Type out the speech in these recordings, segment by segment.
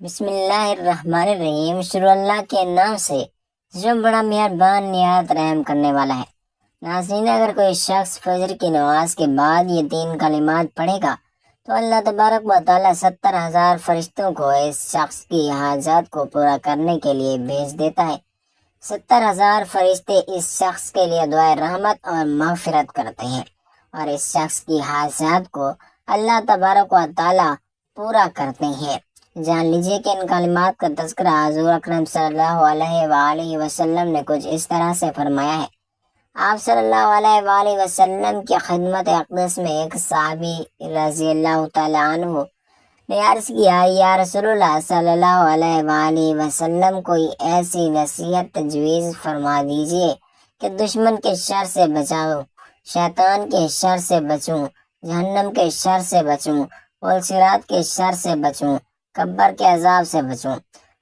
بسم اللہ الرحمن الرحیم۔ شروع اللہ کے نام سے جو بڑا مہربان نہایت رحم کرنے والا ہے۔ ناظرین، اگر کوئی شخص فجر کی نماز کے بعد یہ 3 کلمات پڑھے گا تو اللہ تبارک و تعالیٰ 70,000 فرشتوں کو اس شخص کی حاجات کو پورا کرنے کے لیے بھیج دیتا ہے۔ 70,000 فرشتے اس شخص کے لیے دعائے رحمت اور مغفرت کرتے ہیں اور اس شخص کی حاجات کو اللہ تبارک و تعالیٰ پورا کرتے ہیں۔ جان لیجیے کہ ان کلمات کا تذکرہ حضور اکرم صلی اللہ علیہ وآلہ وسلم نے کچھ اس طرح سے فرمایا ہے۔ آپ صلی اللہ علیہ وآلہ وسلم کی خدمت اقدس میں ایک صحابی رضی اللہ تعالیٰ عنہ نے عرض کیا، یا رسول اللہ صلی اللہ علیہ وآلہ وسلم، کوئی ایسی نصیحت تجویز فرما دیجیے کہ دشمن کے شر سے بچاؤ، شیطان کے شر سے بچوں، جہنم کے شر سے بچوں، پلصراط کے شر سے بچوں، قبر کے عذاب سے بچوں،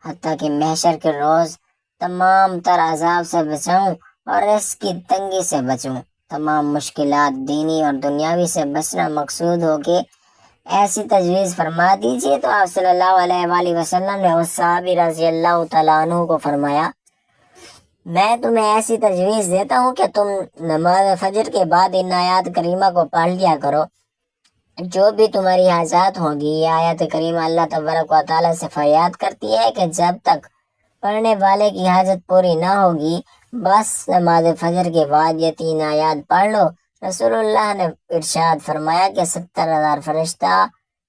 حتیٰ کہ محشر کے روز تمام تر عذاب سے بچوں اور رزق کی تنگی سے بچوں۔ تمام مشکلات دینی اور دنیاوی سے بچنا مقصود ہو کہ ایسی تجویز فرما دیجیے۔ تو آپ صلی اللہ علیہ وآلہ وسلم نے اس صحابی رضی اللہ تعالیٰ عنہ کو فرمایا، میں تمہیں ایسی تجویز دیتا ہوں کہ تم نماز فجر کے بعد ان آیات کریمہ کو پڑھ لیا کرو۔ جو بھی تمہاری حاجات ہوگی، یہ آیت کریمہ اللہ تبارک و تعالیٰ سے فریاد کرتی ہے کہ جب تک پڑھنے والے کی حاجت پوری نہ ہوگی، بس نماز فجر کے بعد یہ 3 آیات پڑھ لو۔ رسول اللہ نے ارشاد فرمایا کہ 70,000 فرشتہ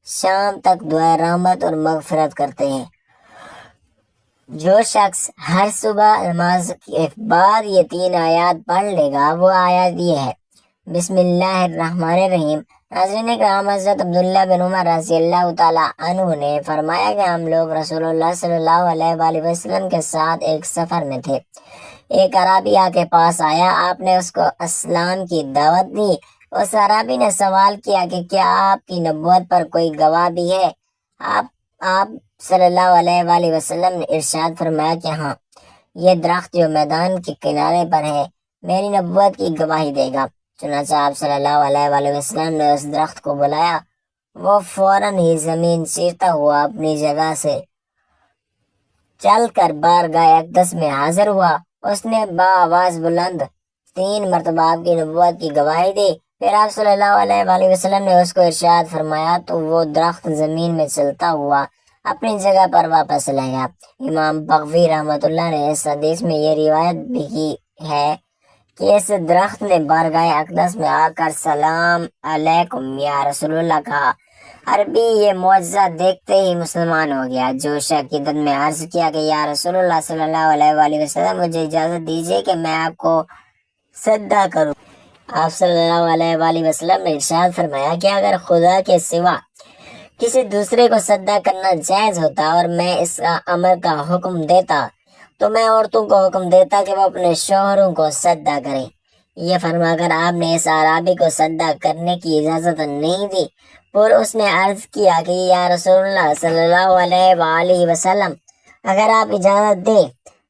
شام تک دعائے رحمت اور مغفرت کرتے ہیں۔ جو شخص ہر صبح نماز کے بعد یہ 3 آیات پڑھ لے گا، وہ آیات یہ ہے، بسم اللہ الرحمن الرحیم۔ ناظرین کرام، حضرت عبداللہ بن عمر رضی اللہ تعالیٰ عنہ نے فرمایا کہ ہم لوگ رسول اللہ صلی اللہ علیہ وآلہ وسلم کے ساتھ ایک سفر میں تھے۔ ایک عربی آپ کے پاس آیا، آپ نے اس کو اسلام کی دعوت دی۔ اس عربی نے سوال کیا کہ کیا آپ کی نبوت پر کوئی گواہ بھی ہے؟ آپ صلی اللہ علیہ وآلہ وسلم نے ارشاد فرمایا کہ ہاں، یہ درخت جو میدان کے کنارے پر ہے میری نبوت کی گواہی دے گا۔ چنانچہ آپ صلی اللہ علیہ وآلہ وسلم نے اس درخت کو بلایا، وہ فوراً ہی زمین چیرتا ہوا اپنی جگہ سے چل کر بارگاہ اقدس میں حاضر ہوا۔ اس نے بآواز بلند 3 مرتبہ آپ کی نبوت کی گواہی دی۔ پھر آپ صلی اللہ علیہ وآلہ وسلم نے اس کو ارشاد فرمایا تو وہ درخت زمین میں چلتا ہوا اپنی جگہ پر واپس لے گیا۔ امام بغوی رحمۃ اللہ نے اس حدیث میں یہ روایت بھی کی ہے کہ اس درخت نے بارگاہ اقدس میں آ کر سلام علیکم یا رسول اللہ کہا۔ عربی یہ معجزہ دیکھتے ہی مسلمان ہو گیا۔ جوش عقیدت میں عرض کیا کہ یا رسول اللہ صلی اللہ علیہ وآلہ وسلم، مجھے اجازت دیجیے کہ میں آپ کو سجدہ کروں۔ آپ صلی اللہ علیہ وآلہ وسلم نے ارشاد فرمایا کہ اگر خدا کے سوا کسی دوسرے کو سجدہ کرنا جائز ہوتا اور میں اس امر کا حکم دیتا تو میں عورتوں کو حکم دیتا کہ وہ اپنے شوہروں کو سجدہ کریں۔ یہ فرما کر آپ نے اس عرابی کو سجدہ کرنے کی اجازت نہیں دی، پر اس نے عرض کیا کہ یا رسول اللہ صلی اللہ علیہ وآلہ وسلم، اگر آپ اجازت دیں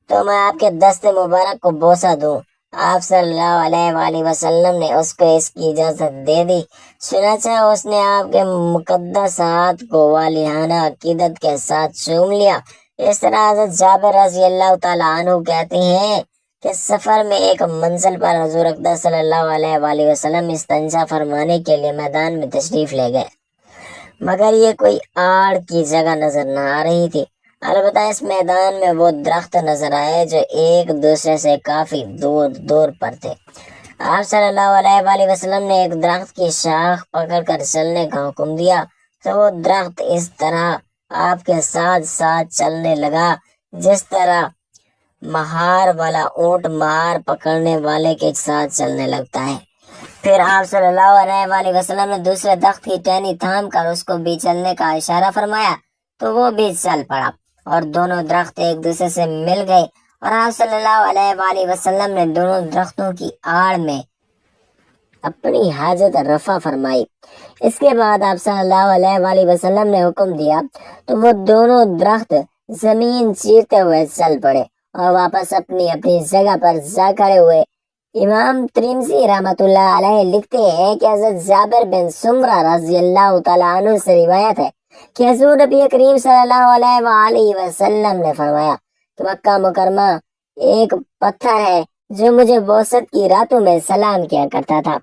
تو میں آپ کے دست مبارک کو بوسہ دوں۔ آپ صلی اللہ علیہ وآلہ وسلم نے اس کو اس کی اجازت دے دی۔ چنانچہ اس نے آپ کے مقدس ہاتھ کو والہانہ عقیدت کے ساتھ چوم لیا۔ اس طرح حضرت جابر رضی اللہ تعالیٰ عنہ کہتے ہیں کہ سفر میں ایک منزل پر حضور اقدس صلی اللہ علیہ وآلہ وسلم استنجا فرمانے کے لیے میدان میں تشریف لے گئے، مگر یہ کوئی آڑ کی جگہ نظر نہ آ رہی تھی۔ البتہ اس میدان میں وہ درخت نظر آئے جو ایک دوسرے سے کافی دور دور پر تھے۔ آپ صلی اللہ علیہ وآلہ وسلم نے ایک درخت کی شاخ پکڑ کر چلنے کا حکم دیا تو وہ درخت اس طرح آپ کے ساتھ ساتھ چلنے لگا جس طرح مہار والا اونٹ مہار پکڑنے والے کے ساتھ چلنے لگتا ہے۔ پھر آپ صلی اللہ علیہ وآلہ وسلم نے دوسرے درخت کی ٹہنی تھام کر اس کو بھی چلنے کا اشارہ فرمایا تو وہ بھی چل پڑا اور دونوں درخت ایک دوسرے سے مل گئے اور آپ صلی اللہ علیہ وآلہ وسلم نے دونوں درختوں کی آڑ میں اپنی حاجت رفع فرمائی۔ اس کے بعد آپ صلی اللہ علیہ وآلہ وسلم نے حکم دیا تو وہ دونوں درخت زمین چیرتے ہوئے چل پڑے اور واپس اپنی اپنی جگہ پر جا کھڑے ہوئے۔ امام ترمذی رحمۃ اللہ علیہ لکھتے ہیں کہ حضرت جابر بن سمرہ رضی اللہ تعالیٰ عنہ سے روایت ہے کہ حضور نبی کریم صلی اللہ علیہ وآلہ وسلم نے فرمایا کہ مکہ مکرمہ ایک پتھر ہے جو مجھے بوسط کی راتوں میں سلام کیا کرتا تھا،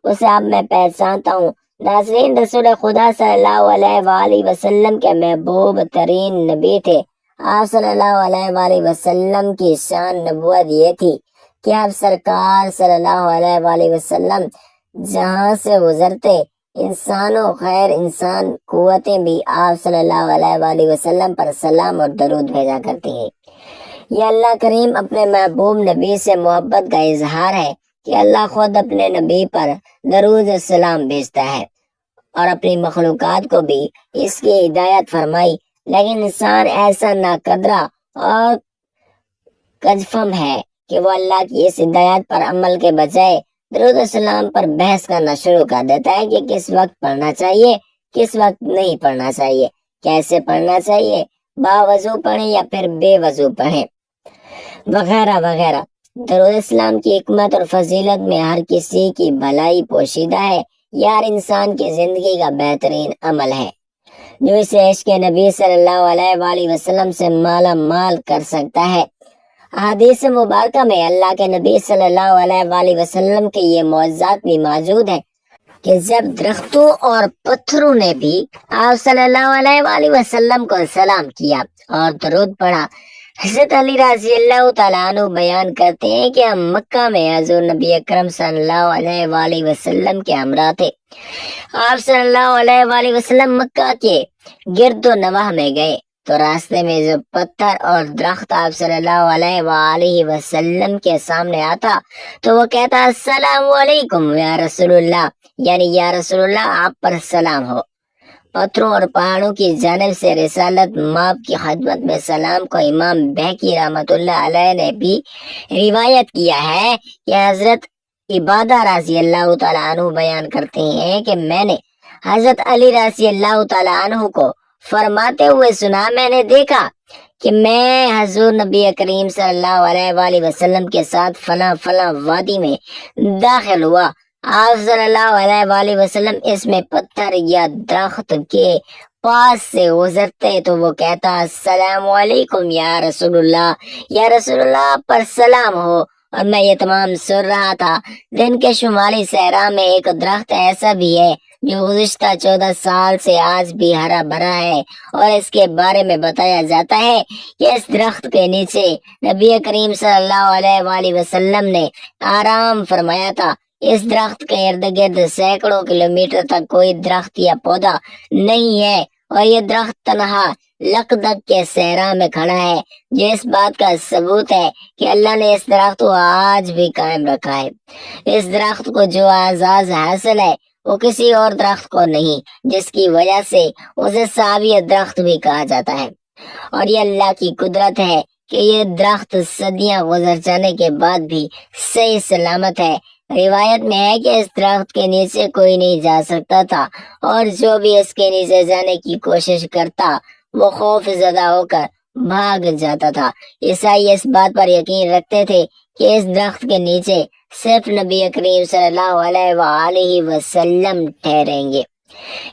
اسے اب میں پہچانتا ہوں۔ ناظرین، رسول خدا صلی اللہ علیہ وآلہ وسلم کے محبوب ترین نبی تھے۔ آپ صلی اللہ علیہ وآلہ وسلم کی شان نبوت یہ تھی کہ آپ سرکار صلی اللہ علیہ وآلہ وسلم جہاں سے گزرتے انسانوں خیر انسان قوتیں بھی آپ صلی اللہ علیہ وآلہ وسلم پر سلام اور درود بھیجا کرتی ہیں۔ یہ اللہ کریم اپنے محبوب نبی سے محبت کا اظہار ہے کہ اللہ خود اپنے نبی پر درود السلام بھیجتا ہے اور اپنی مخلوقات کو بھی اس کی ہدایت فرمائی، لیکن انسان ایسا ناقدرہ اور کجفم ہے کہ وہ اللہ کی اس ہدایت پر عمل کے بجائے درود السلام پر بحث کرنا شروع کر دیتا ہے کہ کس وقت پڑھنا چاہیے، کس وقت نہیں پڑھنا چاہیے، کیسے پڑھنا چاہیے، باوضو پڑھیں یا پھر بے وضو پڑھیں، وغیرہ وغیرہ۔ درود اسلام کی حکمت اور فضیلت میں ہر کسی کی بھلائی پوشیدہ ہے، یہ ہر انسان کی زندگی کا بہترین عمل ہے جو اسے عشق نبی صلی اللہ علیہ وآلہ وسلم سے مالا مال کر سکتا ہے۔ حدیث مبارکہ میں اللہ کے نبی صلی اللہ علیہ وآلہ وسلم کے یہ معجزات بھی موجود ہیں کہ جب درختوں اور پتھروں نے بھی آپ صلی اللہ علیہ وآلہ وسلم کو سلام کیا اور درود پڑھا۔ حضرت علی رضی اللہ تعالیٰ عنہ بیان کرتے ہیں کہ ہم مکہ میں حضور نبی اکرم صلی اللہ علیہ وآلہ وسلم کے ہمراہ تھے۔ آپ صلی اللہ علیہ وآلہ وسلم مکہ کے گرد و نواح میں گئے تو راستے میں جو پتھر اور درخت آپ صلی اللہ علیہ وآلہ وسلم کے سامنے آتا تو وہ کہتا السلام علیکم یا رسول اللہ، یعنی یا رسول اللہ آپ پر سلام ہو۔ پتھروں اور پہاڑوں کی جانب سے رسالت ماب کی خدمت میں سلام کو امام بہقی رحمۃ اللہ علیہ نے بھی روایت کیا ہے کہ حضرت عبادہ رضی اللہ تعالیٰ عنہ بیان کرتے ہیں کہ میں نے حضرت علی رضی اللہ تعالیٰ عنہ کو فرماتے ہوئے سنا، میں نے دیکھا کہ میں حضور نبی کریم صلی اللہ علیہ وآلہ وسلم کے ساتھ فلاں فلاں وادی میں داخل ہوا، آپ صلی اللہ علیہ وآلہ وسلم اس میں پتھر یا درخت کے پاس سے گزرتے تو وہ کہتا السلام علیکم یا رسول اللہ، یا رسول اللہ آپ پر سلام ہو، اور میں یہ تمام سن رہا تھا۔ دن کے شمالی صحرا میں ایک درخت ایسا بھی ہے جو گزشتہ 14 سال سے آج بھی ہرا بھرا ہے، اور اس کے بارے میں بتایا جاتا ہے کہ اس درخت کے نیچے نبی کریم صلی اللہ علیہ وآلہ وسلم نے آرام فرمایا تھا۔ اس درخت کے ارد گرد سینکڑوں کلومیٹر تک کوئی درخت یا پودا نہیں ہے، اور یہ درخت تنہا لقدق کے صحرا میں کھڑا ہے، جو اس بات کا ثبوت ہے کہ اللہ نے اس درخت کو آج بھی قائم رکھا ہے۔ اس درخت کو جو اعزاز حاصل ہے وہ کسی اور درخت کو نہیں، جس کی وجہ سے اسے ساویہ درخت بھی کہا جاتا ہے، اور یہ اللہ کی قدرت ہے کہ یہ درخت صدیاں گزر جانے کے بعد بھی صحیح سلامت ہے۔ روایت میں ہے کہ اس درخت کے نیچے کوئی نہیں جا سکتا تھا، اور جو بھی اس کے نیچے جانے کی کوشش کرتا وہ خوف زدہ ہو کر بھاگ جاتا تھا۔ عیسائی اس بات پر یقین رکھتے تھے کہ اس درخت کے نیچے صرف نبی کریم صلی اللہ علیہ وآلہ وسلم ٹھہریں گے۔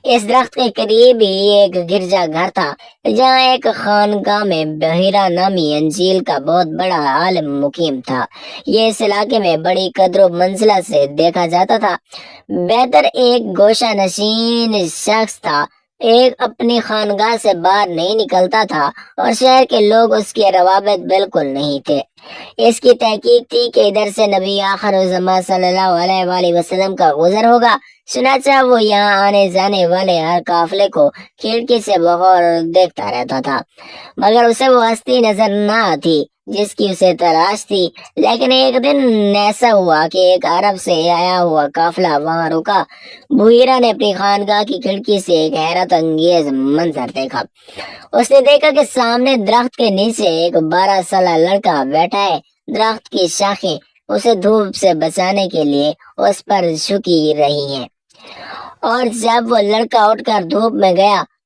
اس درخت کے قریب ہی ایک گرجا گھر تھا جہاں ایک خانقاہ میں بحیرہ نامی انجیل کا بہت بڑا عالم مقیم تھا۔ یہ اس علاقے میں بڑی قدر و منزلت سے دیکھا جاتا تھا۔ بہتر ایک گوشہ نشین شخص تھا، ایک اپنی خانقاہ سے باہر نہیں نکلتا تھا، اور شہر کے لوگ اس کے روابط بالکل نہیں تھے۔ اس کی تحقیق تھی کہ ادھر سے نبی آخر الزمان صلی اللہ علیہ وآلہ وسلم کا گزر ہوگا، چنانچہ وہ یہاں آنے جانے والے ہر قافلے کو کھڑکی سے بغور دیکھتا رہتا تھا، مگر اسے وہ ہستی نظر نہ آتی جس کی اسے تلاش تھی۔ لیکن ایک دن ایسا ہوا کہ ایک عرب سے آیا ہوا قافلہ وہاں رکا۔ بحیرہ نے اپنی خانقاہ کی کھڑکی سے ایک حیرت انگیز منظر دیکھا۔ اس نے دیکھا کہ سامنے درخت کے نیچے ایک 12 سالہ لڑکا بیٹھا ہے۔ درخت کی شاخیں اسے دھوپ سے بچانے کے لیے اس پر جھکی رہی ہیں، اور جب وہ لڑکا اٹھ کر دھوپ میں گیا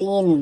3